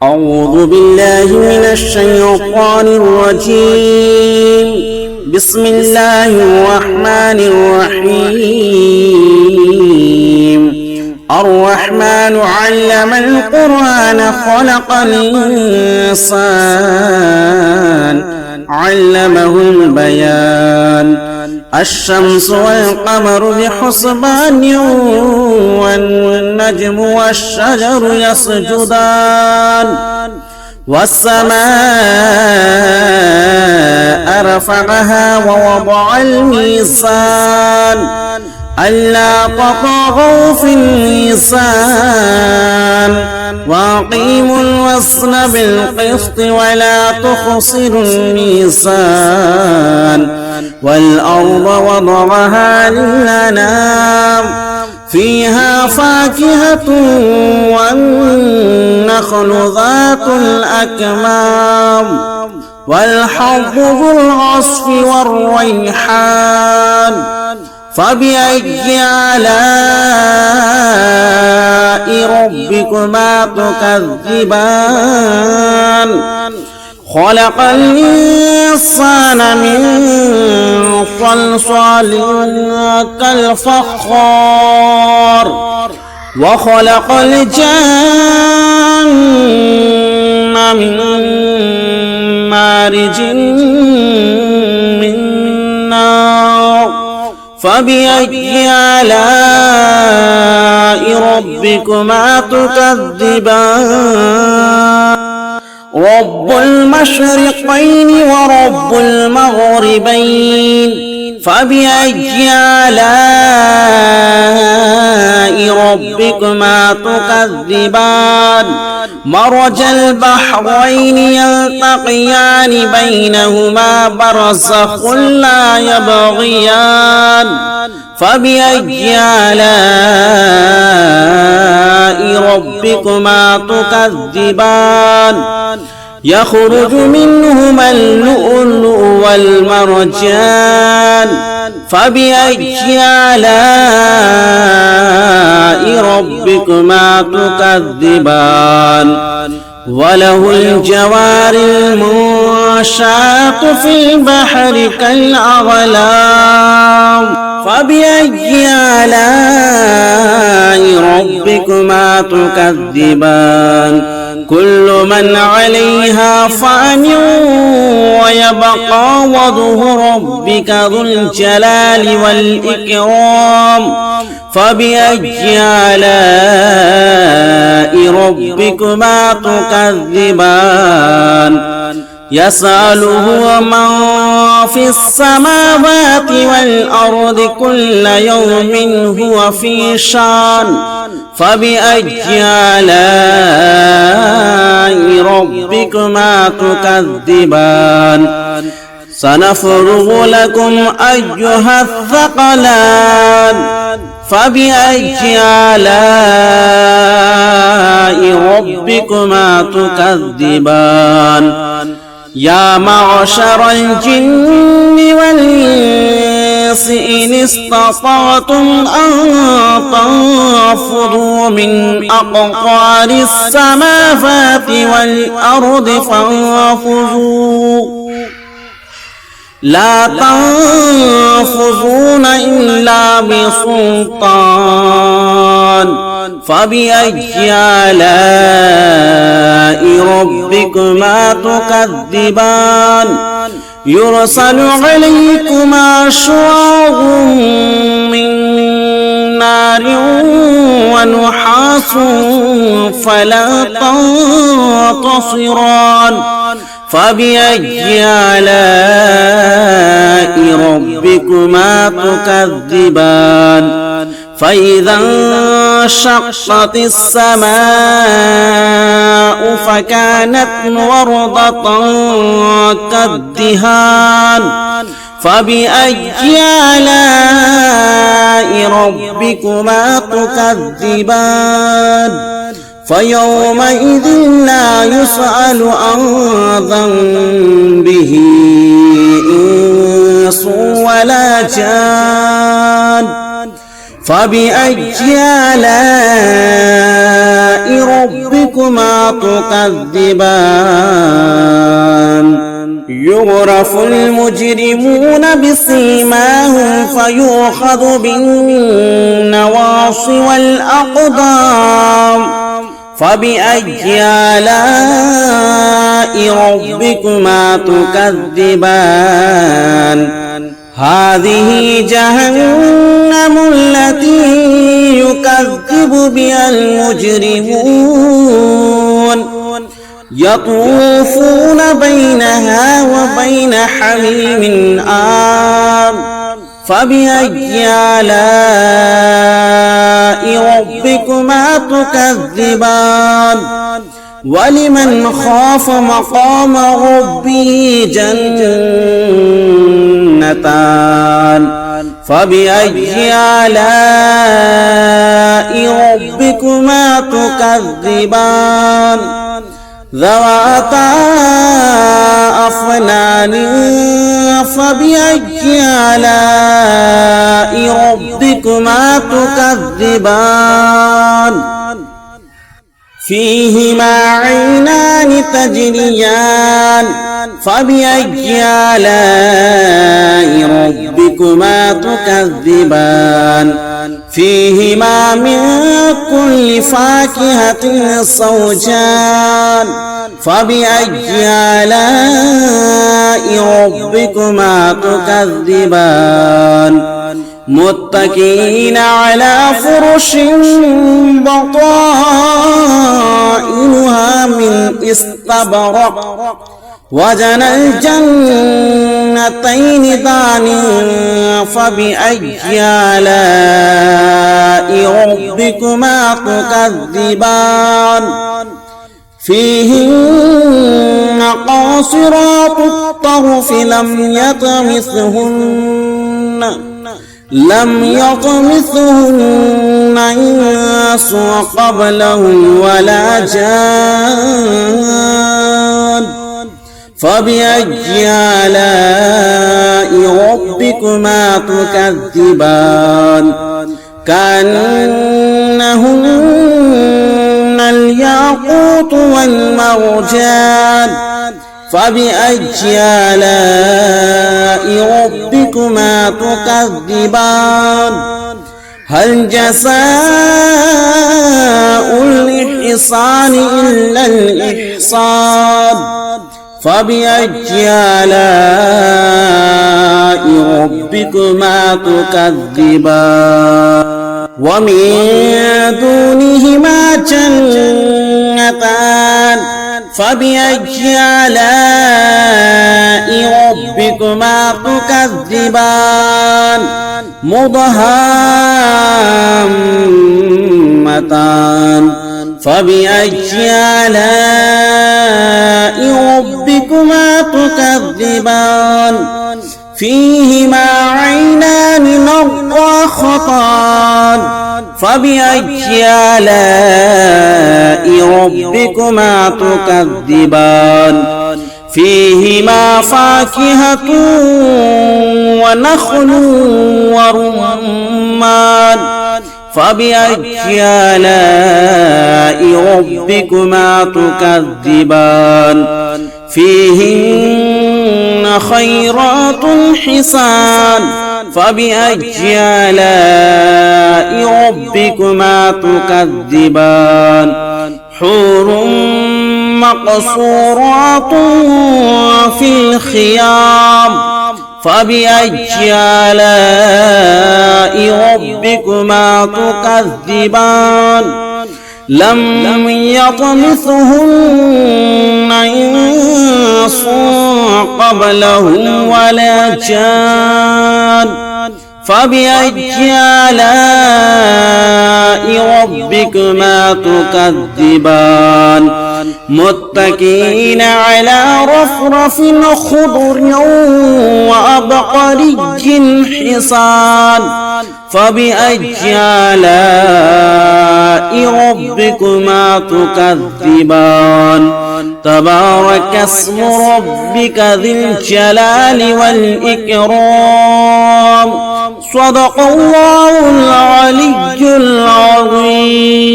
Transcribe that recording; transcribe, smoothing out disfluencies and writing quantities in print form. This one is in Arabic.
أعوذ بالله من الشيطان الرجيم. بسم الله الرحمن الرحيم. الرحمن علم القرآن خلق الإنسان علمه البيان. الشمس والقمر بحسبان والنجم والشجر يسجدان. والسماء رفعها ووضع الميزان ألا تطغوا في الميزان وأقيموا الوزن بالقسط ولا تخسروا الميزان. والأرض وضعها للأنام فيها فاكهة والنخل ذات الأكمام والحب ذو العصف والريحان. فبأي آلاء ربكما تكذبان؟ خلق الإنسان من صلصال كالفخار وخلق الجن من مارج من نار. فبأي آلاء ربكما تكذبان؟ رب المشرقين ورب المغربين. فبأي آلاء ربكما تكذبان؟ مرج البحرين يلتقيان بينهما برزخ لا يبغيان. فبأي آلاء ربكما تكذبان؟ يخرج منهما اللؤلؤ والمرجان. فبأي آلاء ربكما تكذبان؟ وله الجوار المنشآت في البحر كالأعلام. فبأي آلاء ربكما تكذبان؟ كل من عليها فان ويبقى وجه ربك ذو الجلال والإكرام. فبأي آلاء ربكما تكذبان؟ يسأله من في السماوات والأرض كل يوم هو في شان. فبأي آلاء ربكما تكذبان؟ سنفرغ لكم أيها الثقلان. فبأي آلاء ربكما تكذبان؟ يا معشر الجن والإنس إن استطعتم أن تنفذوا من أقطار السماوات والأرض فانفذوا لا تنفذون إلا بسلطان. فبأي آلاء ربكما تكذبان؟ يرسل عليكما شواظ من نار ونحاس فلا تنتصران. فبأي آلاء ربكما تكذبان؟ فإذا انشقت السماء فكانت وردة كالدهان. فبأي آلاء ربكما تكذبان؟ فيومئذ لا يسأل عن ذنبه إنس ولا جان. فبأي آلاء ربكما تكذبان يعرف المجرمون بسيماهم فيؤخذ بالنواصي والأقدام فبأي آلاء ربكما تكذبان هذه جهنم التي يكذب بها المجرمون يطوفون بينها وبين حميم آن فبأي آلاء ربكما تكذبان ولمن خاف مقام ربه جنتان فبأي آلاء ربكما تكذبان ذواتا أفنان فبأي آلاء ربكما تكذبان فيهما عينان تجريان فبأي آلاء ربكما تكذبان فيهما من كل فاكهة زوجان فبأي آلاء ربكما تكذبان متكئين على فرش بطائنها من استبرق وجنى الجنتين دان فبأي آلاء ربكما تكذبان فيهن قاصرات الطرف لم يطمثهن إنس قبلهم ولا جان فبأي آلاء ربكما تكذبان كأنهن الياقوت والمرجان فبأي آلاء ربكما تكذبان هل جزاء الإحسان إلا الإحسان فبأي آلاء ربكما تكذبان ومن دونهما جنتان فبأي آلاء ربكما تكذبان مدهامتان فبأي آلاء ربكما تكذبان فيهما عينان نضاختان فبأي آلاء ربكما تكذبان فيهما فاكهة ونخل ورمان فبأي آلاء ربكما تكذبان فيهن خيرات حسان فبأي آلاء ربكما تكذبان حور مقصورات في الخيام فبأي آلاء ربكما تكذبان لم يطمثهن إنس قبلهم ولا جان فبأي آلاء ربكما تكذبان متكئين على رفرف خضر وعبقري حصان فبأي آلاء ربكما تكذبان تبارك اسم ربك ذي الجلال والإكرام صدق الله العلي العظيم.